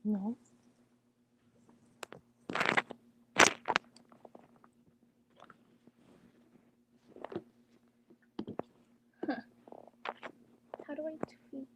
No. How do I tweet?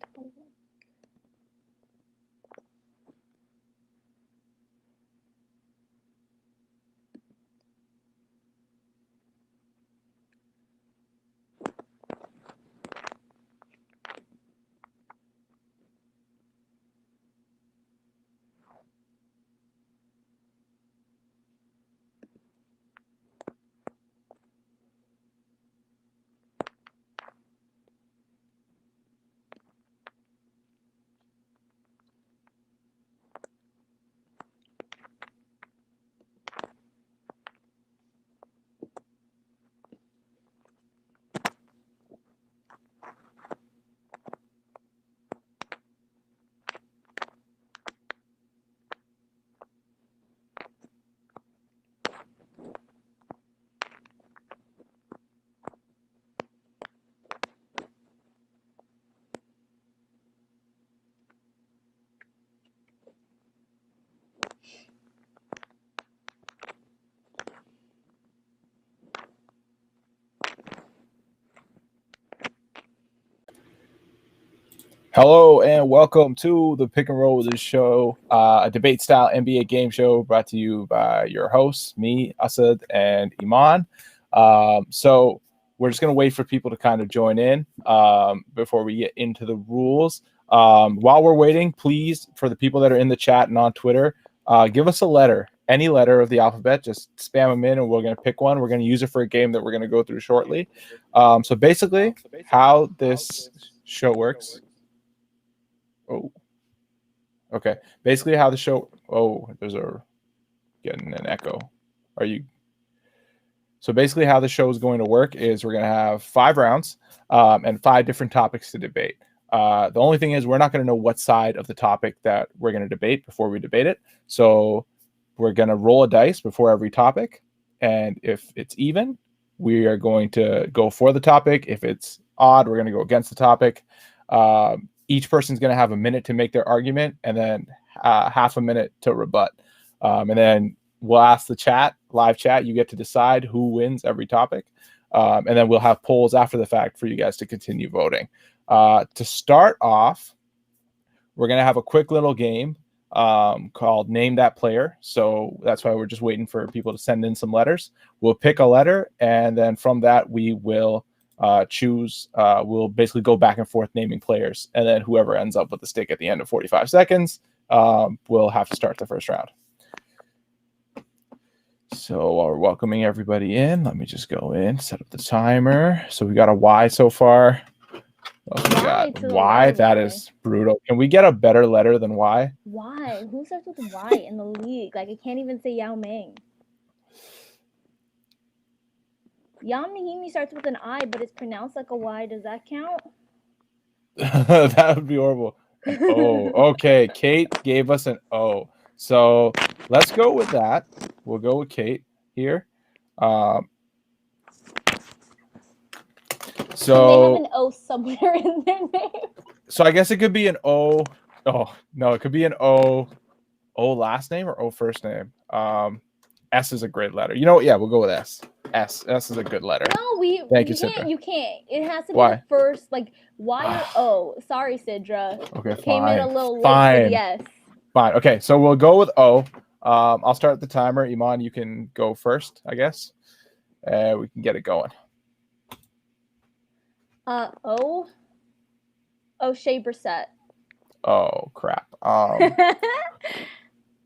Hello and welcome to the Pick and Roll with the show, a debate-style NBA game show brought to you by your hosts, me, Asad, and Iman. So we're just going to wait for people to kind of join in before we get into the rules. While we're waiting, please, for the people that are in the chat and on Twitter, give us a letter, any letter of the alphabet. Just spam them in, and we're going to pick one. We're going to use it for a game that we're going to go through shortly. So basically, how this show works. Oh, okay. Basically, how the show. Oh, there's a getting an echo. Are you? So basically, how the show is going to work is we're going to have 5 rounds and 5 different topics to debate. The only thing is we're not going to know what side of the topic that we're going to debate before we debate it. So we're going to roll a dice before every topic, and if it's even, we are going to go for the topic. If it's odd, we're going to go against the topic. Each person's going to have a minute to make their argument and then half a minute to rebut. And then we'll ask the live chat. You get to decide who wins every topic. And then we'll have polls after the fact for you guys to continue voting. To start off, we're going to have a quick little game called Name That Player. So that's why we're just waiting for people to send in some letters. We'll pick a letter, and then from that, we will choose. We'll basically go back and forth naming players, and then whoever ends up with the stick at the end of 45 seconds will have to start the first round. So while we're welcoming everybody in, let me just go in, set up the timer. So we got a Y so far. What else we got? Y. That is brutal. Can we get a better letter than Y? Y. Who starts with Y in the league? Like, I can't even say Yao Ming. Yao Ming starts with an I, but it's pronounced like a Y. Does that count? That would be horrible. Oh, okay. Kate gave us an O. So let's go with that. We'll go with Kate here. So they have an O somewhere in their name. So I guess it could be an O. Oh, no, it could be an O. O last name or O first name? S is a great letter. You know what? Yeah, we'll go with S. S is a good letter. No, you can't. You can't. It has to be the first, like Y or O. Sorry, Sidra. Okay, Came in a little late. Fine. But yes. Fine. Okay, so we'll go with O. I'll start the timer. Iman, you can go first, I guess. We can get it going. O. O'Shea Brissett. Oh crap.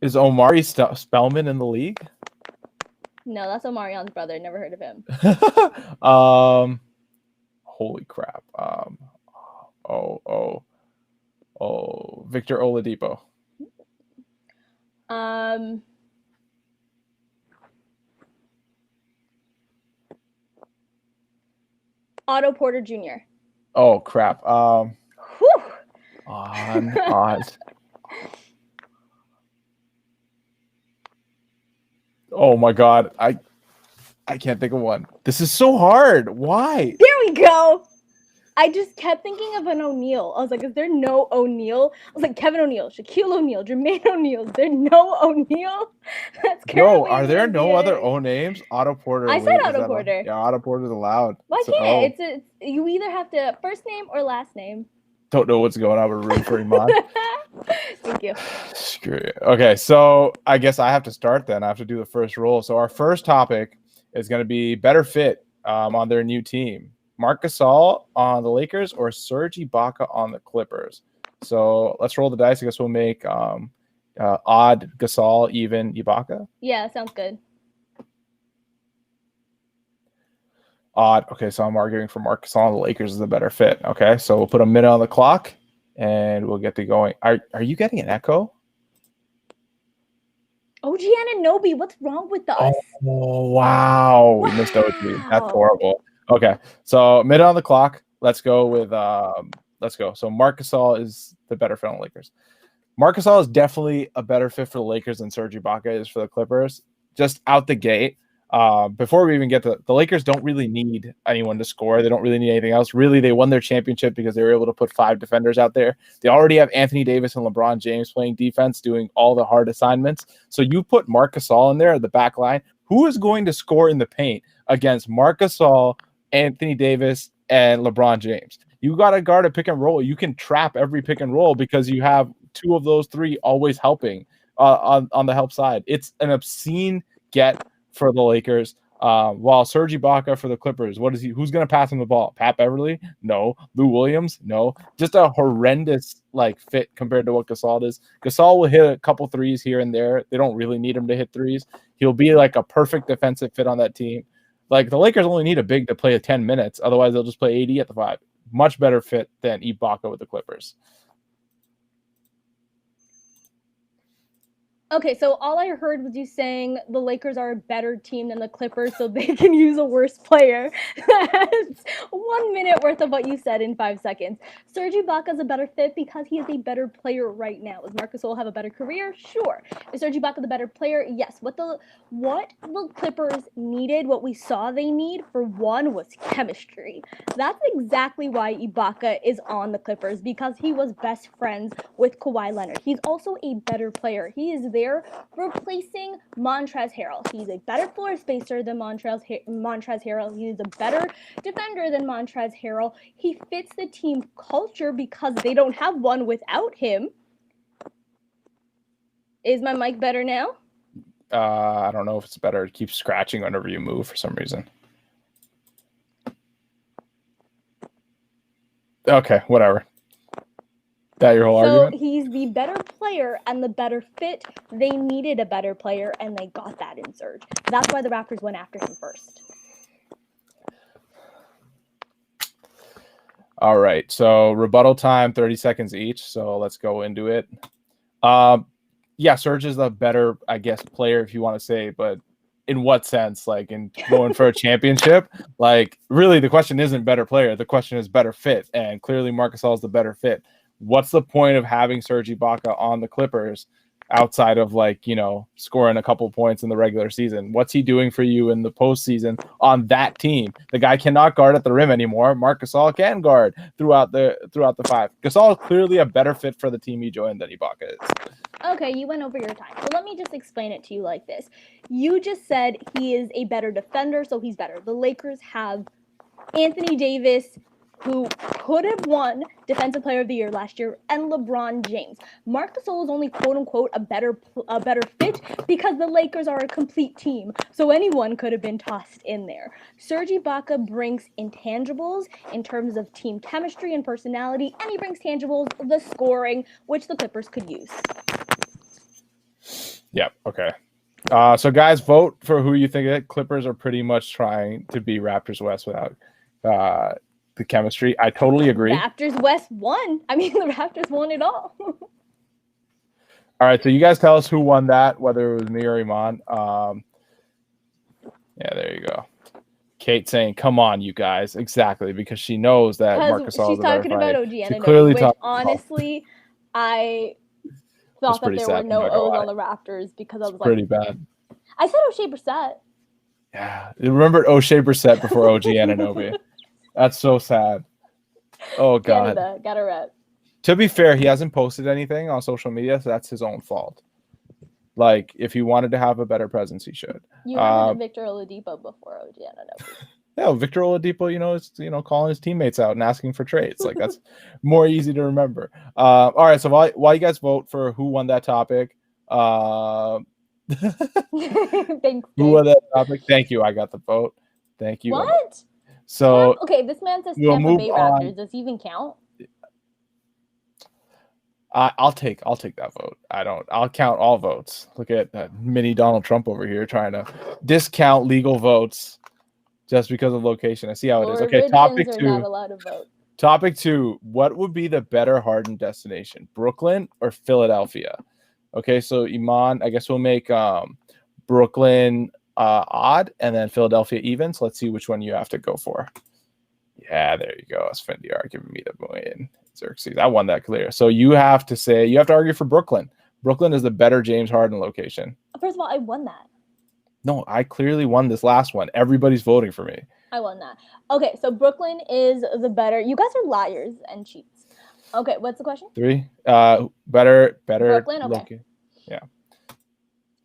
Is Omari Spellman in the league? No, that's Omarion's brother. Never heard of him. Holy crap. Victor Oladipo. Otto Porter Jr. Oh crap. Whew. On. Oh my god. I can't think of one. This is so hard. Why? There we go. I just kept thinking of an O'Neal. I was like, is there no O'Neal? I was like, Kevin O'Neal, Shaquille O'Neal, Jermaine O'Neal. Is there no O'Neal? That's No, currently are in the there no other NBA. O names? Otto Porter. I said Wait, is Otto that allowed? Porter. Yeah, Otto Porter's allowed. Why So, can't it's you either have to first name or last name. don't know what's going on with room for Iman. Thank you. Screw you. Okay, so I guess I have to start then. I have to do the first roll. So our first topic is going to be better fit on their new team. Marc Gasol on the Lakers or Serge Ibaka on the Clippers. So let's roll the dice. I guess we'll make odd Gasol, even Ibaka. Yeah, sounds good. Odd. Okay, so I'm arguing for Marc Gasol on the Lakers is a better fit. Okay, so we'll put a minute on the clock and we'll get to going. Are you getting an echo? OG Anunoby, what's wrong with us? Oh, wow. We missed OG. That's horrible. Okay, so minute on the clock. Let's go with let's go. So Marc Gasol is the better fit on the Lakers. Marc Gasol is definitely a better fit for the Lakers than Serge Ibaka is for the Clippers. Just out the gate. Before we even get to the Lakers, don't really need anyone to score. They don't really need anything else. Really, they won their championship because they were able to put 5 defenders out there. They already have Anthony Davis and LeBron James playing defense, doing all the hard assignments. So you put Marc Gasol in there at the back line. Who is going to score in the paint against Marc Gasol, Anthony Davis, and LeBron James? You got to guard a pick and roll. You can trap every pick and roll because you have 2 of those 3 always helping on the help side. It's an obscene get for the Lakers. While Serge Ibaka for the Clippers, what is he? Who's going to pass him the ball? Pat Beverly? No. Lou Williams? No. Just a horrendous fit compared to what Gasol is. Gasol will hit a couple threes here and there. They don't really need him to hit threes. He'll be a perfect defensive fit on that team. The Lakers only need a big to play 10 minutes. Otherwise, they'll just play 80 at the 5. Much better fit than Ibaka with the Clippers. Okay, so all I heard was you saying the Lakers are a better team than the Clippers, so they can use a worse player. That's 1 minute worth of what you said in 5 seconds. Serge Ibaka is a better fit because he is a better player right now. Does Marc Gasol have a better career? Sure. Is Serge Ibaka the better player? Yes. What the Clippers needed, what we saw they need, for one, was chemistry. That's exactly why Ibaka is on the Clippers, because he was best friends with Kawhi Leonard. He's also a better player. He is there replacing Montrezl Harrell. He's a better floor spacer than Montrezl Harrell. He's a better defender than Montrezl Harrell. He fits the team culture because they don't have one without him. Is my mic better now? I don't know if it's better. It keeps scratching whenever you move for some reason. Okay, whatever. That your whole argument? So he's the better player and the better fit. They needed a better player, and they got that in Serge. That's why the Raptors went after him first. All right, so rebuttal time, 30 seconds each. So let's go into it. Yeah, Serge is the better, I guess, player, if you want to say, but in what sense? In going for a championship? Really, the question isn't better player. The question is better fit, and clearly Marc Gasol is the better fit. What's the point of having Serge Ibaka on the Clippers outside of scoring a couple points in the regular season? What's he doing for you in the postseason on that team? The guy cannot guard at the rim anymore. Marc Gasol can guard throughout the 5. Gasol is clearly a better fit for the team he joined than Ibaka is. Okay, you went over your time. So let me just explain it to you like this. You just said he is a better defender, so he's better. The Lakers have Anthony Davis, who could have won Defensive Player of the Year last year, and LeBron James. Marc Gasol is only quote-unquote a better fit because the Lakers are a complete team, so anyone could have been tossed in there. Serge Ibaka brings intangibles in terms of team chemistry and personality, and he brings tangibles, the scoring, which the Clippers could use. Yep, okay. So guys, vote for who you think it. Clippers are pretty much trying to be Raptors West without the chemistry. I totally agree. Raptors West won. I mean, the Raptors won it all. All right, so you guys tell us who won that, whether it was me or Iman. Yeah, there you go. Kate saying, "Come on, you guys!" Exactly, because she knows that Marc Gasol is a better player. She's talking about OG Anunoby, clearly which honestly, I thought that there were no O's on the Raptors because I was pretty bad. I said O'Shea Brissett. Yeah, remember O'Shea Brissett before OG Anunoby. That's so sad. Oh God. Canada, got a rep. To be fair, he hasn't posted anything on social media, so that's his own fault. Like, if he wanted to have a better presence, he should. You haven't had Victor Oladipo before, OG. I don't know. Yeah, Victor Oladipo, is calling his teammates out and asking for trades. Like, that's more easy to remember. All right, so while you guys vote for who won that topic, Thanks. who won that topic? Thank you. I got the vote. Thank you. What? So okay, this man says we'll Tampa move Bay on. Raptors. Does he even count? I'll take that vote. I'll count all votes. Look at that mini Donald Trump over here trying to discount legal votes just because of location. I see how it is. Okay, topic are 2. not allowed to vote. Topic 2. What would be the better Harden destination, Brooklyn or Philadelphia? Okay, so Iman, I guess we'll make Brooklyn odd and then Philadelphia even. So let's see which one you have to go for. Yeah, there you go. Esfandiar giving me the win. Xerxes, I won that clear. So you have to argue for Brooklyn. Brooklyn is the better James Harden location. First of all, I won that. No, I clearly won this last one. Everybody's voting for me. I won that. Okay, so Brooklyn is the better. You guys are liars and cheats. Okay, what's the question? 3. Better. Brooklyn. Okay. Yeah.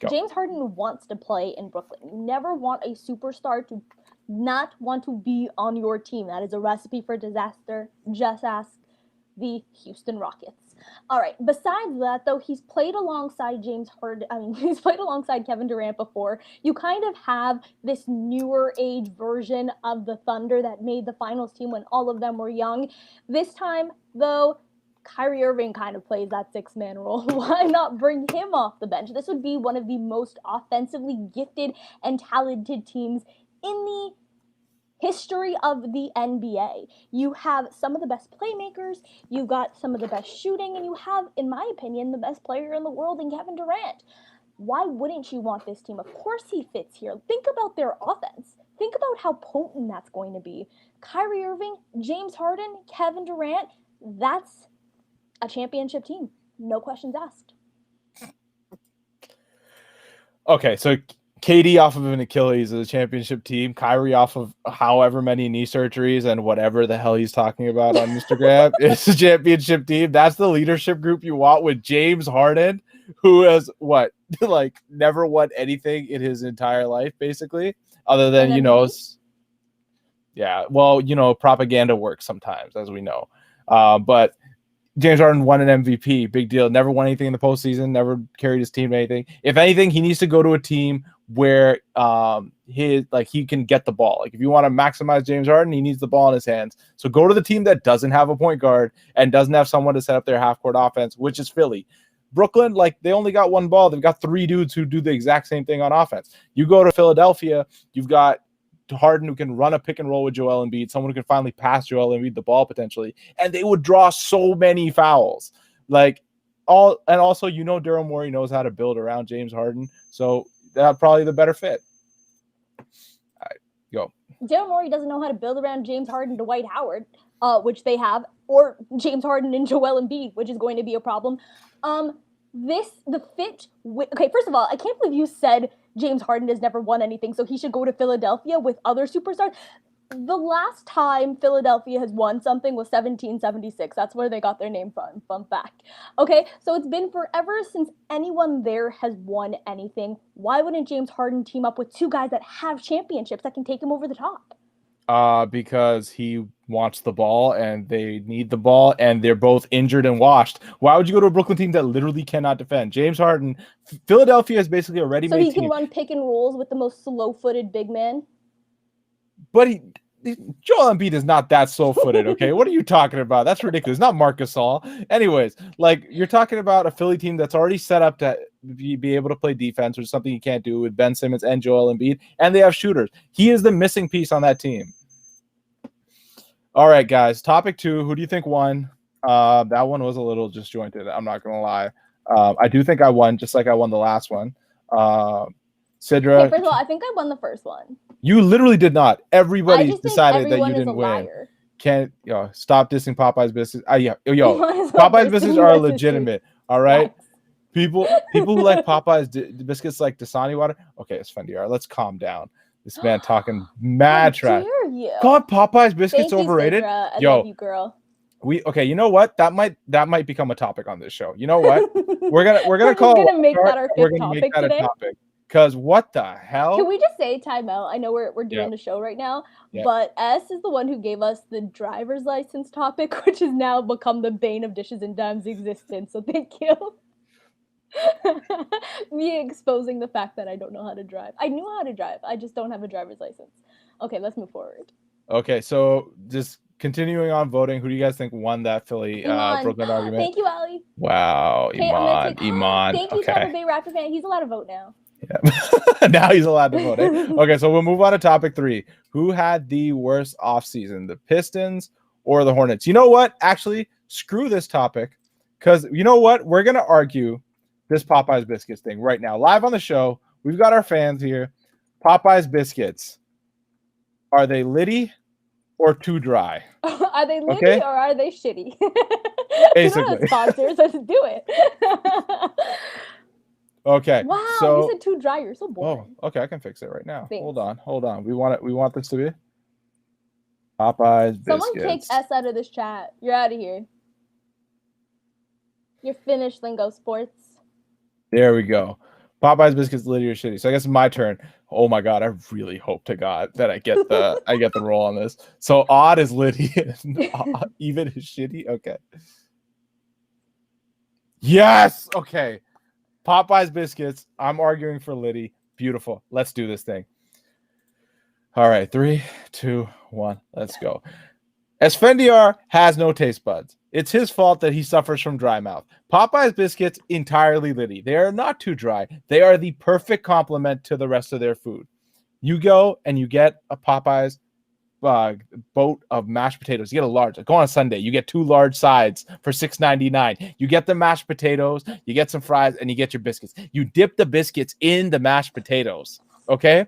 Go. James Harden wants to play in Brooklyn. You never want a superstar to not want to be on your team. That is a recipe for disaster. Just ask the Houston Rockets. All right. Besides that, though, he's played alongside he's played alongside Kevin Durant before. You kind of have this newer age version of the Thunder that made the finals team when all of them were young. This time, though, Kyrie Irving kind of plays that 6-man role. Why not bring him off the bench? This would be one of the most offensively gifted and talented teams in the history of the NBA. You have some of the best playmakers, you got some of the best shooting, and you have, in my opinion, the best player in the world in Kevin Durant. Why wouldn't you want this team? Of course he fits here. Think about their offense. Think about how potent that's going to be. Kyrie Irving, James Harden, Kevin Durant, that's a championship team. No questions asked. Okay, so KD off of an Achilles is a championship team. Kyrie off of however many knee surgeries and whatever the hell he's talking about on Instagram is a championship team. That's the leadership group you want with James Harden, who has never won anything in his entire life, basically, other than, propaganda works sometimes, as we know. But James Harden won an MVP, big deal. Never won anything in the postseason, never carried his team to anything. If anything, he needs to go to a team where he can get the ball. Like, if you want to maximize James Harden, he needs the ball in his hands. So go to the team that doesn't have a point guard and doesn't have someone to set up their half-court offense, which is Philly. Brooklyn, they only got one ball. They've got 3 dudes who do the exact same thing on offense. You go to Philadelphia, you've got Harden who can run a pick and roll with Joel Embiid, someone who can finally pass Joel Embiid the ball potentially, and they would draw so many fouls. Also, Daryl Morey knows how to build around James Harden, so that's probably the better fit. All right, go. Daryl Morey doesn't know how to build around James Harden, Dwight Howard, which they have, or James Harden and Joel Embiid, which is going to be a problem. First of all, I can't believe you said James Harden has never won anything, so he should go to Philadelphia with other superstars. The last time Philadelphia has won something was 1776. That's where they got their name from. Fun fact. Okay, so it's been forever since anyone there has won anything. Why wouldn't James Harden team up with 2 guys that have championships that can take him over the top? Because he wants the ball and they need the ball and they're both injured and washed. Why would you go to a Brooklyn team that literally cannot defend? James Harden, Philadelphia is basically a ready-made team. So he can run pick and rolls with the most slow-footed big man? But Joel Embiid is not that slow-footed, okay? What are you talking about? That's ridiculous. Not Marc Gasol. Anyways, you're talking about a Philly team that's already set up to be able to play defense, which is something you can't do with Ben Simmons and Joel Embiid, and they have shooters. He is the missing piece on that team. All right, guys. Topic 2. Who do you think won? That one was a little disjointed. I'm not going to lie. I do think I won, just like I won the last one. Sidra. Okay, first of all, I think I won the first one. You literally did not. Everybody decided that you didn't win. Can't stop dissing Popeye's Biscuits. Popeye's Biscuits are legitimate. All right. Yes. People who like Popeye's biscuits like Dasani water. Okay, it's Esfandiar. Let's calm down. This man talking mad trash. You? God, Popeye's Biscuits overrated. I love you, girl. Okay, you know what? That might become a topic on this show. You know what? We're gonna call We're gonna make that our we're fifth gonna make topic that today. a topic. Because what the Can hell? we just say timeout? I know we're doing Yep. the show right now, Yep. but S is the one who gave us the driver's license topic, which has now become the bane of Dishes and Dimes' existence. So thank you. Me exposing the fact that I don't know how to drive. I knew how to drive. I just don't have a driver's license. Okay, let's move forward. Okay, so just continuing on voting, who do you guys think won that Philly Iman. Brooklyn argument? Thank you, Ali. Wow, Okay, I'm gonna take Iman. Thank you, Okay. Tampa Bay Raptor fan. He's allowed to vote now. Yeah. Now he's allowed to vote. Eh? Okay, so we'll move on to topic 3. Who had the worst offseason, the Pistons or the Hornets? You know what? Actually, screw this topic, because you know what? We're gonna argue this Popeyes biscuits thing right now, live on the show. We've got our fans here. Popeyes biscuits, are they litty or too dry? Are they litty or are they shitty? Basically. You know, sponsors, let's do it. Okay. Wow, so, you said too dry. You're so boring. Oh, okay. I can fix it right now. Thanks. Hold on. We want this to be Popeyes biscuits. Someone kick S out of this chat. You're out of here. You're finished, Lingo Sports. There we go. Popeyes biscuits, litty or shitty. So I guess it's my turn. Oh my god, I really hope to God that I get the roll on this. So odd is litty, even is shitty. Okay. Yes. Okay. Popeyes biscuits. I'm arguing for litty. Beautiful. Let's do this thing. All right, 3, 2, 1. Let's go. Esfandiar has no taste buds. It's his fault that he suffers from dry mouth. Popeyes biscuits, entirely litty. They are not too dry. They are the perfect complement to the rest of their food. You go and you get a Popeyes boat of mashed potatoes. You get a large. Go on a Sunday. You get 2 large sides for $6.99. You get the mashed potatoes, you get some fries, and you get your biscuits. You dip the biscuits in the mashed potatoes. Okay?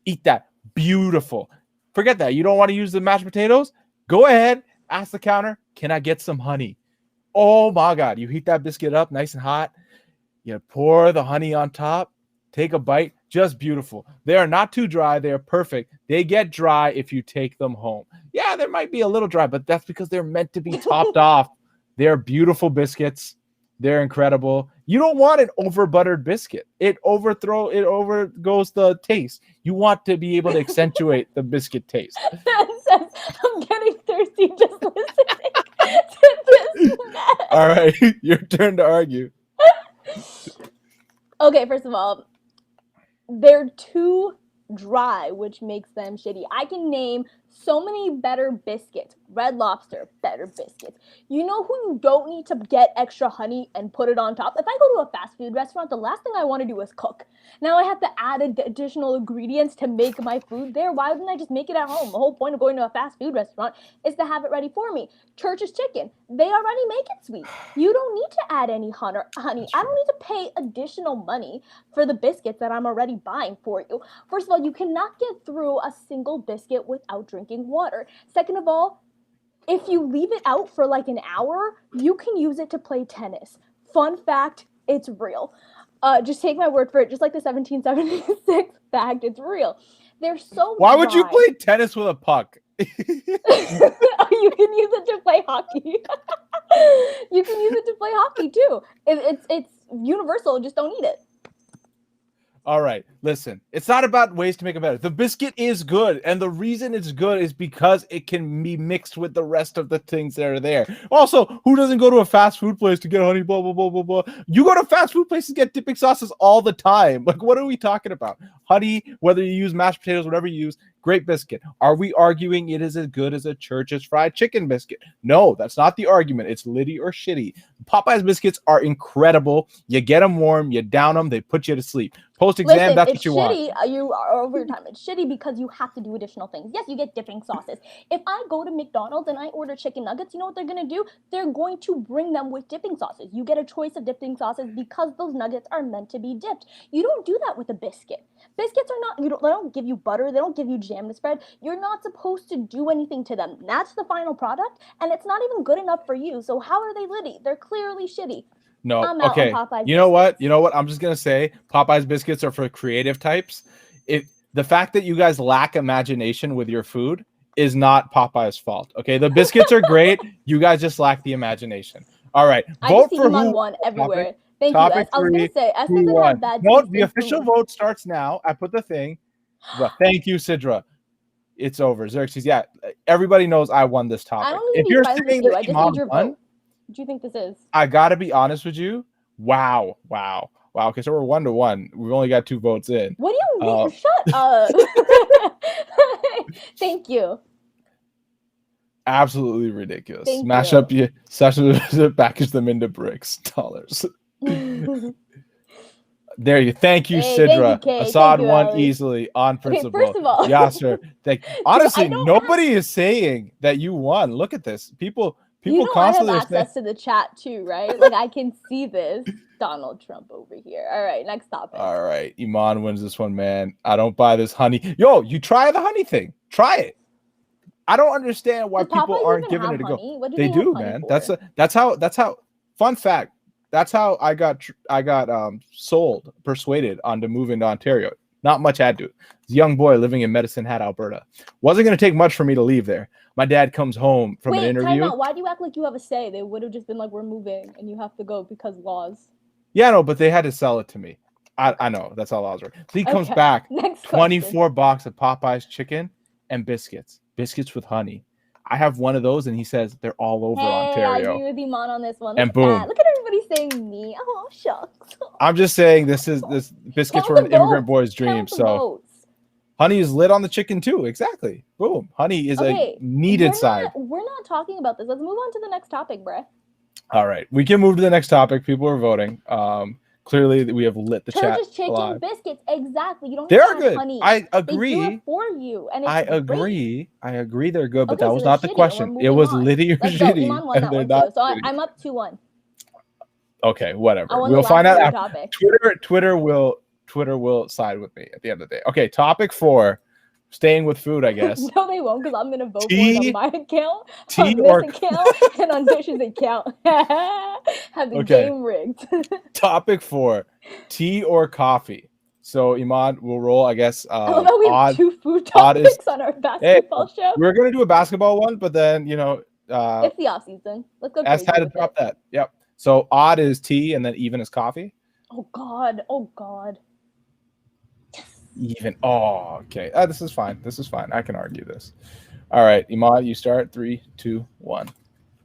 Eat that. Beautiful. Forget that. You don't want to use the mashed potatoes? Go ahead. Ask the counter, can I get some honey? Oh my God. You heat that biscuit up nice and hot. You pour the honey on top. Take a bite. Just beautiful. They are not too dry. They are perfect. They get dry if you take them home. Yeah, there might be a little dry, but that's because they're meant to be topped off. They're beautiful biscuits. They're incredible. You don't want an over buttered biscuit. It overgoes the taste. You want to be able to accentuate the biscuit taste. I'm getting thirsty just listening to this mess. All right, your turn to argue. Okay, first of all, they're too dry, which makes them shitty. I can name so many better biscuits. Red Lobster, better biscuits. You know who you don't need to get extra honey and put it on top? If I go to a fast food restaurant, the last thing I want to do is cook. Now I have to add additional ingredients to make my food there. Why wouldn't I just make it at home? The whole point of going to a fast food restaurant is to have it ready for me. Church's Chicken, they already make it sweet. You don't need to add any honey. I don't need to pay additional money for the biscuits that I'm already buying for you. First of all, you cannot get through a single biscuit without drinking water. Second of all, if you leave it out for like an hour, you can use it to play tennis. Fun fact, it's real. Just take my word for it. Just like the 1776 fact, it's real. They're so Why would you dry. play tennis with a puck? You can use it to play hockey. You can use it to play hockey too. It's universal. Just don't eat it. All right, listen. It's not about ways to make it better. The biscuit is good, and the reason it's good is because it can be mixed with the rest of the things that are there. Also, who doesn't go to a fast food place to get honey, blah, blah, blah, blah, blah. You go to fast food places to get dipping sauces all the time. Like, what are we talking about? Honey, whether you use mashed potatoes, whatever you use, great biscuit. Are we arguing it is as good as a Church's fried chicken biscuit? No, that's not the argument. It's litty or shitty. Popeyes biscuits are incredible. You get them warm, you down them, they put you to sleep. Post-exam, that's what you want. You are over your time. It's shitty because you have to do additional things. Yes, you get dipping sauces. If I go to McDonald's and I order chicken nuggets, you know what they're going to do? They're going to bring them with dipping sauces. You get a choice of dipping sauces because those nuggets are meant to be dipped. You don't do that with a biscuit. Biscuits are not, they don't give you butter. They don't give you jam to spread. You're not supposed to do anything to them. That's the final product, and it's not even good enough for you. So how are they litty? They're clearly shitty. No, I'm out okay. on Popeyes You know biscuits. what? You know what? I'm just gonna say Popeyes biscuits are for creative types. If the fact that you guys lack imagination with your food is not Popeye's fault. Okay, the biscuits are great. You guys just lack the imagination. All right, I vote just see for Iman who. won everywhere. Topic, Thank you, topic S. I was gonna three. say S Who doesn't won? have bad No, taste the in official food. vote starts now. I put the thing. But thank you, Sidra. It's over. Xerxes, yeah, everybody knows I won this topic. I don't need If to be you're friends with saying you. that I just Iman need your won, vote. What do you think this is? I gotta be honest with you. Wow. Okay, so we're 1-1. We've only got 2 votes in. What do you mean? Shut up. Thank you. Absolutely ridiculous. Thank Smash you. up your package them into bricks. Dollars. There you. Thank you, Hey, thank you, Sidra. Kay. Assad Thank you, won Ally. easily on Okay, principle. first of all, Yasser, honestly, don't nobody is saying that you won. Look at this. People you know I have constantly are saying, access to the chat too, right? Like I can see this. Donald Trump over here. All right, next topic. all right, Iman wins this one, man. I don't buy this honey. Yo, you try the honey thing. Try it. I don't understand why Does people Popeyes aren't even giving have it a go. honey? What do They have do, honey man. for? That's how. Fun fact. That's how I got persuaded onto moving to Ontario. Not much had to. This young boy living in Medicine Hat, Alberta. Wasn't going to take much for me to leave there. My dad comes home from an interview. Time out. Why do you act like you have a say? They would have just been like, we're moving and you have to go because laws. Yeah, no, but they had to sell it to me. I know. That's how laws work. So he comes back, Next 24 box of Popeye's chicken and biscuits. Biscuits with honey. I have one of those, and he says they're all over Ontario. I agree with Iman on this one. And boom. Look at everybody saying me. Oh, shucks. I'm just saying this biscuits were an immigrant boy's dream. So votes. honey is lit on the chicken too. Exactly. Boom. Honey is a needed side. We're not talking about this. Let's move on to the next topic, bruh. All right. We can move to the next topic. People are voting. Clearly we have lit the chat. Church's chicken alive. Biscuits. Exactly. You don't. They are good. Honey. I agree. They do it for you, and it's I agree. Great. I agree. They're good, but Okay, that was not the question. It was litty or shitty. Iman won that one too. So I'm up 2-1. Okay, whatever. We'll find out after. Twitter will side with me at the end of the day. Okay, topic 4. Staying with food, I guess. No, they won't, because I'm gonna vote for it on my account, on this account, and on Dish's account. Have the game rigged. Topic 4: tea or coffee. So Iman will roll, I guess. I love how we have 2 food topics on our basketball show. We're gonna do a basketball one, but then it's the off season. Let's go. As had to drop that. Yep. So odd is tea, and then even is coffee. Oh God. Even. Oh, okay. This is fine. I can argue this. All right, Iman, you start. 3, 2, 1.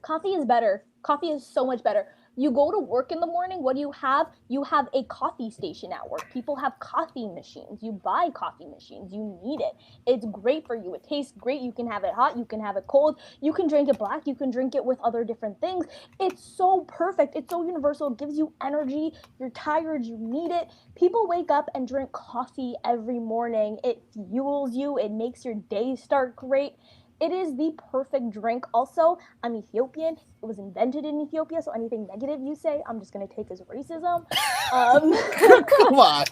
Coffee is better. Coffee is so much better. You go to work in the morning, what do you have? You have a coffee station at work. People have coffee machines. You buy coffee machines. You need it. It's great for you. It tastes great. You can have it hot. You can have it cold. You can drink it black. You can drink it with other different things. It's so perfect. It's so universal. It gives you energy. You're tired. You need it. People wake up and drink coffee every morning. It fuels you. It makes your day start great. It is the perfect drink. Also, I'm Ethiopian. It was invented in Ethiopia, so anything negative you say, I'm just going to take as racism. Come on.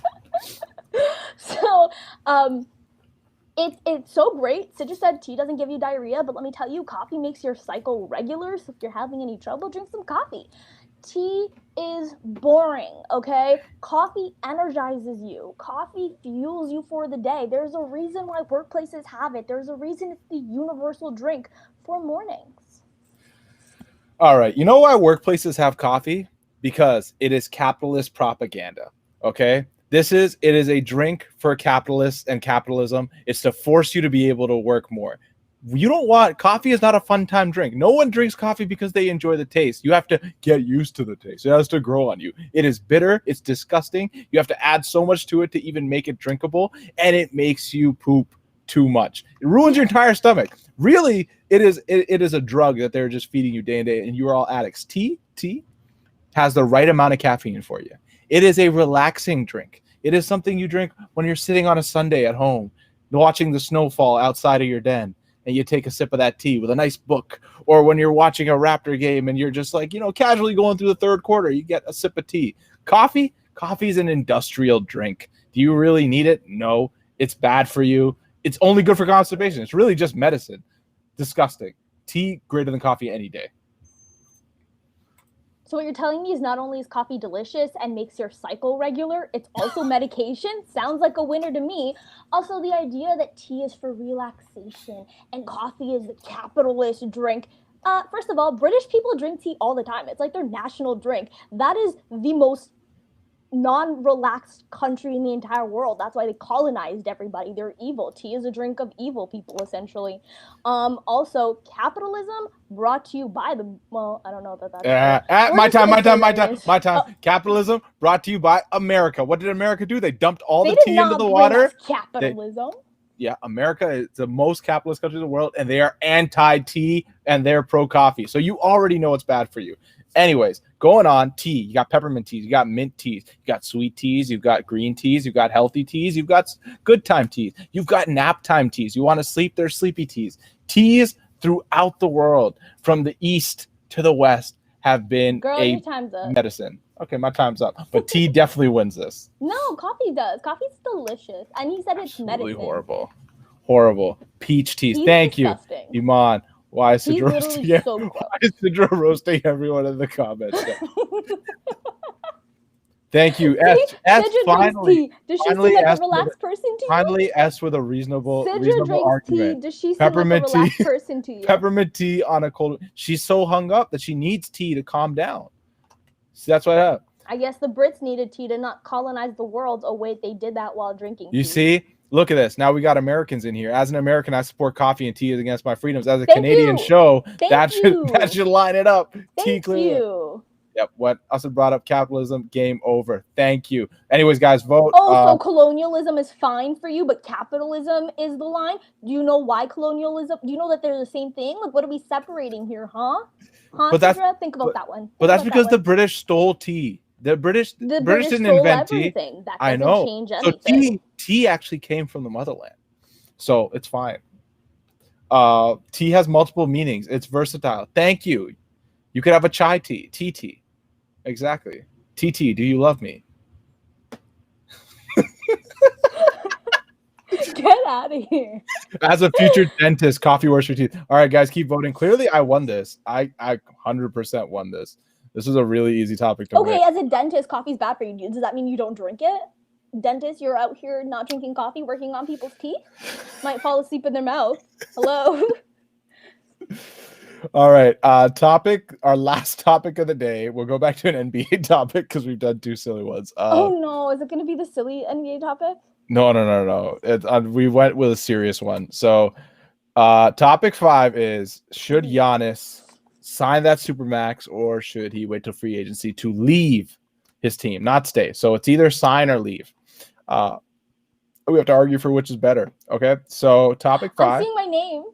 So, it's so great. Sidra said tea doesn't give you diarrhea, but let me tell you, coffee makes your cycle regular, so if you're having any trouble, drink some coffee. Tea is boring, okay? Coffee energizes you. Coffee fuels you for the day. There's a reason why workplaces have it. There's a reason it's the universal drink for mornings. All right. You know why workplaces have coffee? Because it is capitalist propaganda, okay? It is a drink for capitalists and capitalism. It's to force you to be able to work more. Coffee is not a fun time drink. No one drinks coffee because they enjoy the taste. You have to get used to the taste. It has to grow on you. It is bitter. It's disgusting. You have to add so much to it to even make it drinkable, and it makes you poop too much. It ruins your entire stomach. Really, it is a drug that they're just feeding you day and day, and you are all addicts. Tea has the right amount of caffeine for you. It is a relaxing drink. It is something you drink when you're sitting on a Sunday at home, watching the snow fall outside of your den. And you take a sip of that tea with a nice book, or when you're watching a Raptor game and you're just like, casually going through the third quarter, you get a sip of tea. Coffee is an industrial drink. Do you really need it? No, it's bad for you. It's only good for constipation. It's really just medicine. Disgusting. Tea greater than coffee any day. So what you're telling me is not only is coffee delicious and makes your cycle regular, it's also medication? Sounds like a winner to me. Also, the idea that tea is for relaxation and coffee is the capitalist drink. First of all, British people drink tea all the time. It's like their national drink. That is the most non-relaxed country in the entire world. That's why they colonized everybody. They're evil. Tea is a drink of evil people, essentially. Also, capitalism brought to you by the, well, I don't know that that's my time. Capitalism brought to you by America. What did America do? They dumped all the tea into the water. Capitalism. Yeah, America is the most capitalist country in the world, and they are anti-tea and they're pro-coffee. So you already know it's bad for you. Anyways, going on, tea. You got peppermint teas, you got mint teas, you got sweet teas, you've got green teas, you've got healthy teas, you've got good time teas, you've got nap time teas. You want to sleep, there's sleepy teas. Teas throughout the world, from the east to the west, have been your time's up. Medicine. Okay, my time's up. But tea definitely wins this. No, coffee does. Coffee's delicious. And you said it's Absolutely medicine. Horrible. Peach teas. Thank disgusting. You, Iman. Why is Sidra roasting everyone in the comments? Thank you. S finally. Does she seem like a relaxed person to you? Finally, S with a reasonable argument. Tea. Does she seem like a relaxed person to you? Peppermint tea on a cold. She's so hung up that she needs tea to calm down. So that's what I have. I guess the Brits needed tea to not colonize the world. Oh wait, they did that while drinking tea. You see? Look at this. Now we got Americans in here. As an American, I support coffee and tea is against my freedoms. As a Canadian show, that should line it up. Tea clear. Yep. What Asad brought up, capitalism, game over. Thank you. Anyways, guys, vote. So colonialism is fine for you, but capitalism is the line. Do you know why colonialism? Do you know that they're the same thing? Like, what are we separating here, huh? Sidra? Think about that one. But that's because the British stole tea. The British didn't invent tea. I know. Change so tea actually came from the motherland. So it's fine. Tea has multiple meanings. It's versatile. Thank you. You could have a chai tea. Tea. Exactly. TT, do you love me? Get out of here. As a future dentist, coffee works for teeth. All right, guys, keep voting. Clearly, I won this. I 100% won this. This was a really easy topic to win. As a dentist, coffee's bad for you. Does that mean you don't drink it? Dentist, you're out here not drinking coffee, working on people's teeth? Might fall asleep in their mouth. Hello? All right. Our last topic of the day. We'll go back to an NBA topic because we've done two silly ones. Oh, no. Is it going to be the silly NBA topic? No. We went with a serious one. So topic 5 is, should Giannis sign that Supermax or should he wait till free agency to leave his team, not stay? So it's either sign or leave. We have to argue for which is better. Okay. So topic 5. I'm seeing my name.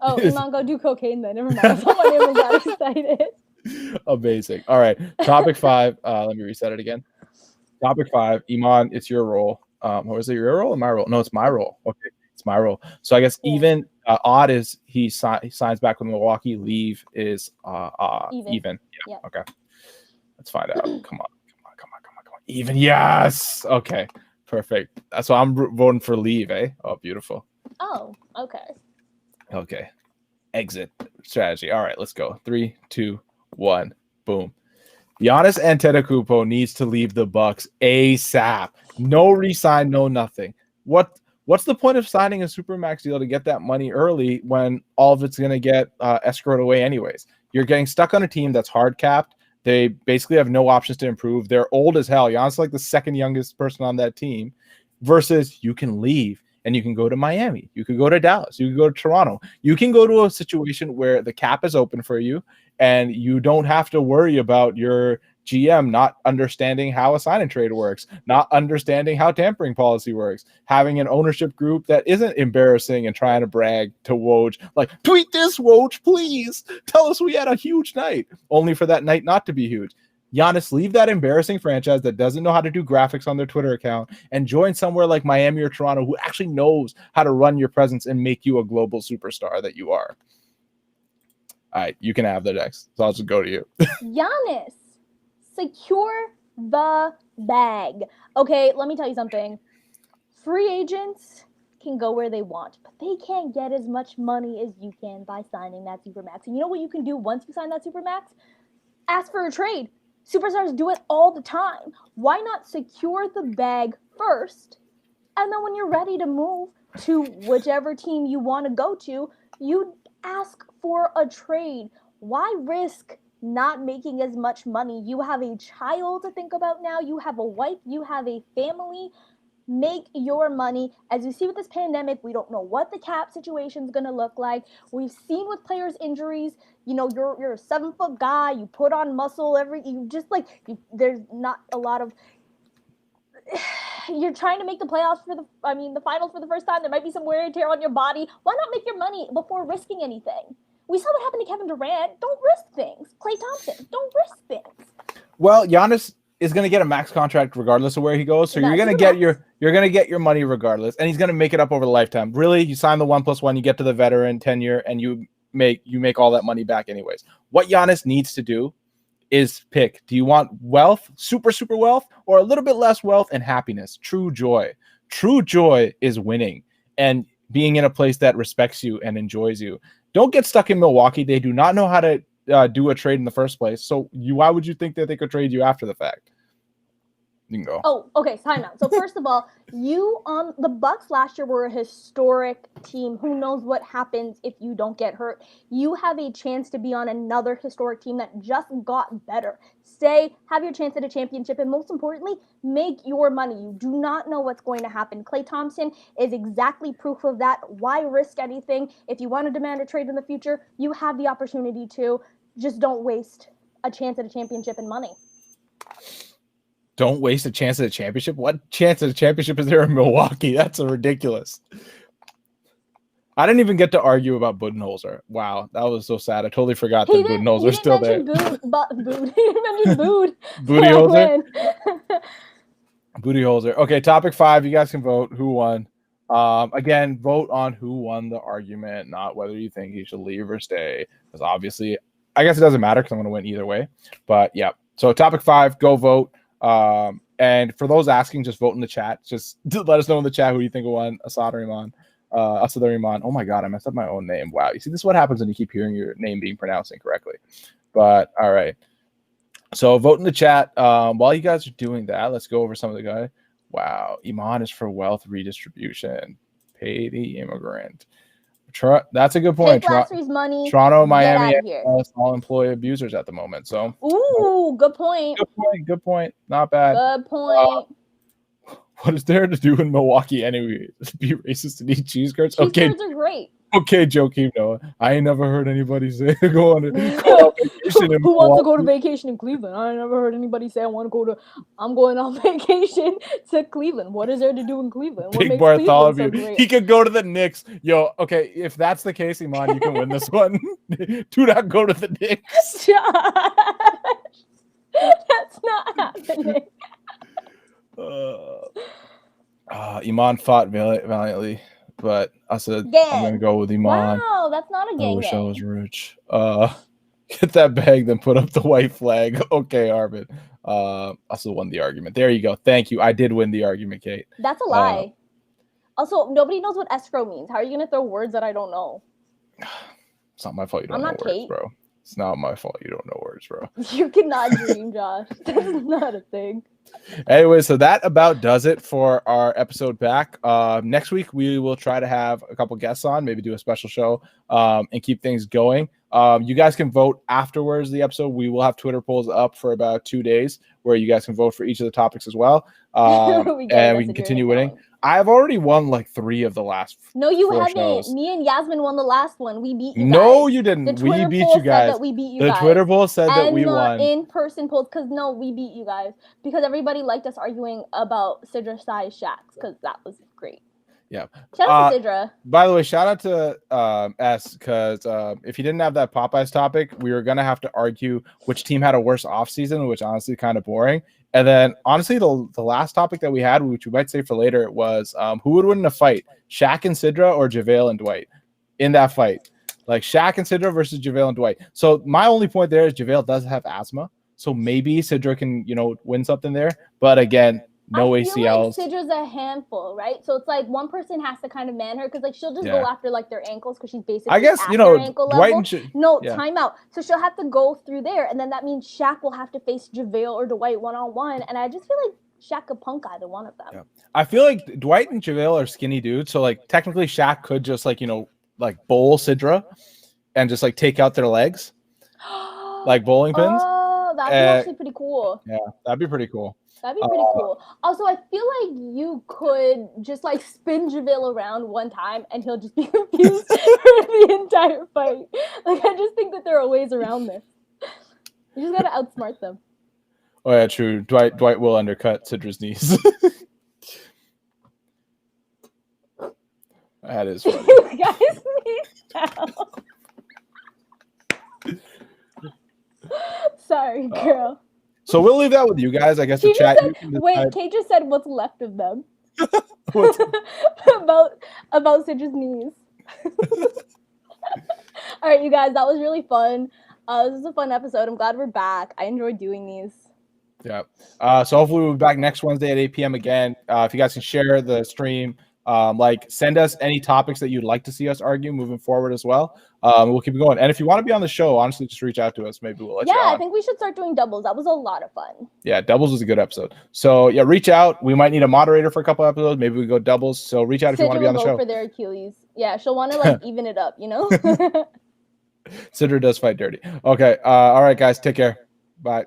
Oh, Iman, go do cocaine then. Never mind. I saw my name and got excited. Amazing. All right. Topic 5. Let me reset it again. Topic 5. Iman, it's your role. Or is it your role or my role? No, it's my role. Okay. It's my role. So I guess even odd is he signs back with Milwaukee. Leave is even. Yeah. Okay. Let's find out. Come on. Even. Yes. Okay. Perfect. That's why I'm voting for leave, eh? Oh, beautiful. Oh, okay. Exit strategy. All right, let's go. 3, 2, 1. Boom. Giannis Antetokounmpo needs to leave the Bucks ASAP. No re-sign, no nothing. What's the point of signing a Supermax deal to get that money early when all of it's going to get escrowed away anyways? You're getting stuck on a team that's hard capped. They basically have no options to improve. They're old as hell. Giannis is like the second youngest person on that team versus you can leave. And you can go to Miami. You could go to Dallas. You could go to Toronto. You can go to a situation where the cap is open for you and you don't have to worry about your GM not understanding how a sign and trade works, not understanding how tampering policy works, having an ownership group that isn't embarrassing and trying to brag to Woj, like, tweet this, Woj, please. Tell us we had a huge night, only for that night not to be huge. Giannis, leave that embarrassing franchise that doesn't know how to do graphics on their Twitter account and join somewhere like Miami or Toronto who actually knows how to run your presence and make you a global superstar that you are. All right, you can have the next. So I'll just go to you. Giannis, secure the bag. Okay, let me tell you something. Free agents can go where they want, but they can't get as much money as you can by signing that Supermax. And you know what you can do once you sign that Supermax? ask for a trade. Superstars do it all the time. Why not secure the bag first? And then when you're ready to move to whichever team you want to go to, you ask for a trade. Why risk not making as much money? You have a child to think about now. You have a wife. You have a family. Make your money. As you see with this pandemic, we don't know what the cap situation is going to look like. We've seen with players' injuries, you're a 7-foot guy, you put on muscle there's not a lot of you're trying to make the playoffs the finals for the first time. There might be some wear and tear on your body. Why not make your money before risking anything? We saw what happened to Kevin Durant. Don't risk things. Klay Thompson, don't risk things. Well, Giannis is going to get a max contract regardless of where he goes. So you're going to get your money regardless, and he's going to make it up over the lifetime. Really, you sign the 1+1, you get to the veteran tenure, and you make all that money back anyways. What Giannis needs to do is pick. Do you want wealth, super wealth, or a little bit less wealth and happiness? True joy. True joy is winning and being in a place that respects you and enjoys you. Don't get stuck in Milwaukee. They do not know how to do a trade in the first place. So why would you think that they could trade you after the fact? You can go. Oh, okay. Time out. So first of all, the Bucks last year were a historic team. Who knows what happens if you don't get hurt? You have a chance to be on another historic team that just got better. Stay, have your chance at a championship, and most importantly, make your money. You do not know what's going to happen. Klay Thompson is exactly proof of that. Why risk anything? If you want to demand a trade in the future, you have the opportunity to. Just don't waste a chance at a championship and money. Don't waste a chance at a championship? What chance at a championship is there in Milwaukee? That's ridiculous. I didn't even get to argue about Budenholzer. Wow, that was so sad. I totally forgot that Budenholzer's still there. He didn't mention Bood. Budenholzer? Budenholzer. Okay, topic 5. You guys can vote who won. Again, vote on who won the argument, not whether you think he should leave or stay. Because obviously, I guess it doesn't matter because I'm going to win either way. But yeah, so topic 5, go vote. And for those asking, just vote in the chat. Just let us know in the chat who you think won, Asad or Iman. Asad or Iman. Oh my God, I messed up my own name. Wow. You see, this is what happens when you keep hearing your name being pronounced incorrectly. But all right. So vote in the chat. While you guys are doing that, let's go over some of the guys. Wow. Iman is for wealth redistribution. Pay the immigrant. That's a good point. Take last year's money. Toronto, Miami, all employee abusers at the moment. So, good point. Good point. Not bad. Good point. What is there to do in Milwaukee anyway? Be racist and eat cheese curds? Cheese curds are great. Okay, Joakim Noah. I ain't never heard anybody say go on vacation in Who wants to go to vacation in Cleveland? I never heard anybody say I'm going on vacation to Cleveland. What is there to do in Cleveland? What Big Bartholomew. He could go to the Knicks. Yo, okay, if that's the case, Iman, you can win this one. Do not go to the Knicks. That's not happening. Iman fought valiantly. But I said, I'm going to go with Iman. Wow, that's not a gang. I wish I was rich. Get that bag, then put up the white flag. Okay, Arvid. I still won the argument. There you go. Thank you. I did win the argument, Kate. That's a lie. Also, nobody knows what escrow means. How are you going to throw words that I don't know? It's not my fault you don't know words, bro. It's not my fault you don't know words, bro. You cannot dream, Josh. That's not a thing. Anyway, so that about does it for our episode back. Next week, we will try to have a couple guests on, maybe do a special show and keep things going. You guys can vote afterwards the episode. We will have Twitter polls up for about 2 days where you guys can vote for each of the topics as well. And we can continue winning. I've already won like 3 of the last. No, you haven't. Shows. Me and Yasmin won the last one. We beat you guys. No, you didn't. We beat you guys. That we beat you guys. The Twitter poll said that we won. In-person polls, because no, we beat you guys because everybody liked us arguing about Sidra size Shaqs because that was great. Yeah. Shout out to Sidra. By the way, shout out to S because if you didn't have that Popeyes topic, we were gonna have to argue which team had a worse offseason, which honestly kind of boring. And then honestly, the last topic that we had, which we might save for later, was who would win in a fight, Shaq and Sidra or JaVale and Dwight in that fight? Like Shaq and Sidra versus JaVale and Dwight. So my only point there is JaVale does have asthma. So maybe Sidra can, win something there. But again, no I feel ACLs. like Sidra's a handful, right? So it's like one person has to kind of man her because like she'll just go after like their ankles because she's basically I guess, at you know, their ankle Dwight level. and No, yeah. time out. So she'll have to go through there, and then that means Shaq will have to face JaVale or Dwight one-on-one, and I just feel like Shaq could punk either one of them. Yeah. I feel like Dwight and JaVale are skinny dudes, so like technically Shaq could just like, you know, like bowl Sidra and just like take out their legs like bowling pins. Oh, that'd be actually pretty cool. Yeah, that'd be pretty cool. That'd be pretty cool. Also, I feel like you could just like spin JaVale around one time and he'll just be confused for the entire fight. Like, I just think that there are ways around this. You just gotta outsmart them. Oh yeah, true. Dwight will undercut Sidra's knees. That is funny. You guys need help. Sorry, girl. So we'll leave that with you guys. I guess the chat. Wait, Kate just said what's left of them. about Sidra's knees. All right, you guys, that was really fun. This was a fun episode. I'm glad we're back. I enjoyed doing these. Yeah. So hopefully we'll be back next Wednesday at 8 p.m. again. If you guys can share the stream, like send us any topics that you'd like to see us argue moving forward as well. We'll keep it going. And if you want to be on the show, honestly, just reach out to us. Maybe we'll let you on. I think we should start doing doubles. That was a lot of fun. Yeah, doubles was a good episode. So yeah, reach out. We might need a moderator for a couple episodes. Maybe we go doubles. So reach out if you want to be on the show. For their Achilles. Yeah, she'll want to like even it up, you know? Sidra does fight dirty. Okay. All right, guys. Take care. Bye.